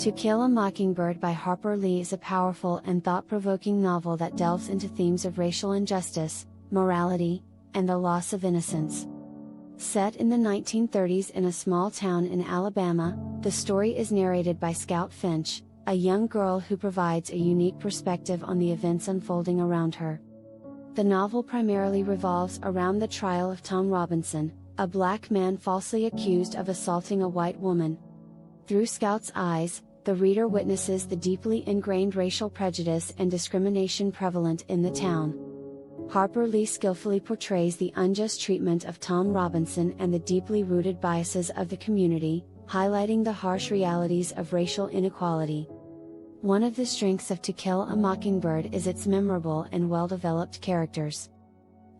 To Kill a Mockingbird by Harper Lee is a powerful and thought-provoking novel that delves into themes of racial injustice, morality, and the loss of innocence. Set in the 1930s in a small town in Alabama, the story is narrated by Scout Finch, a young girl who provides a unique perspective on the events unfolding around her. The novel primarily revolves around the trial of Tom Robinson, a black man falsely accused of assaulting a white woman. Through Scout's eyes, the reader witnesses the deeply ingrained racial prejudice and discrimination prevalent in the town. Harper Lee skillfully portrays the unjust treatment of Tom Robinson and the deeply rooted biases of the community, highlighting the harsh realities of racial inequality. One of the strengths of To Kill a Mockingbird is its memorable and well-developed characters.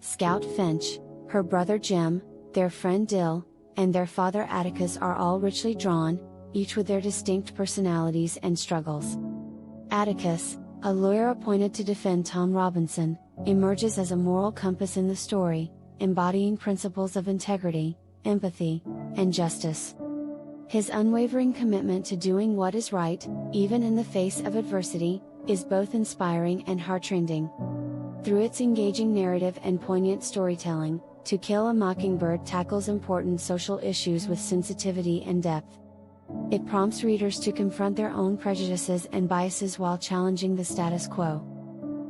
Scout Finch, her brother Jim, their friend Dill, and their father Atticus are all richly drawn, each with their distinct personalities and struggles. Atticus, a lawyer appointed to defend Tom Robinson, emerges as a moral compass in the story, embodying principles of integrity, empathy, and justice. His unwavering commitment to doing what is right, even in the face of adversity, is both inspiring and heartrending. Through its engaging narrative and poignant storytelling, To Kill a Mockingbird tackles important social issues with sensitivity and depth. It prompts readers to confront their own prejudices and biases while challenging the status quo.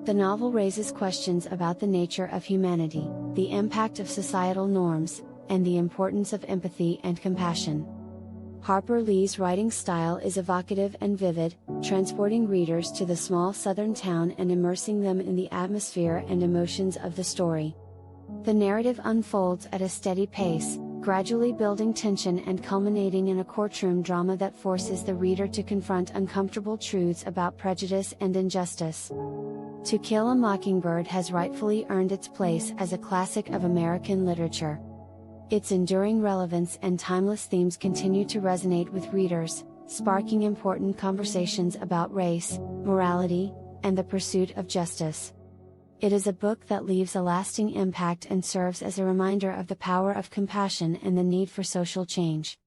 The novel raises questions about the nature of humanity, the impact of societal norms, and the importance of empathy and compassion. Harper Lee's writing style is evocative and vivid, transporting readers to the small southern town and immersing them in the atmosphere and emotions of the story. The narrative unfolds at a steady pace, gradually building tension and culminating in a courtroom drama that forces the reader to confront uncomfortable truths about prejudice and injustice. To Kill a Mockingbird has rightfully earned its place as a classic of American literature. Its enduring relevance and timeless themes continue to resonate with readers, sparking important conversations about race, morality, and the pursuit of justice. It is a book that leaves a lasting impact and serves as a reminder of the power of compassion and the need for social change.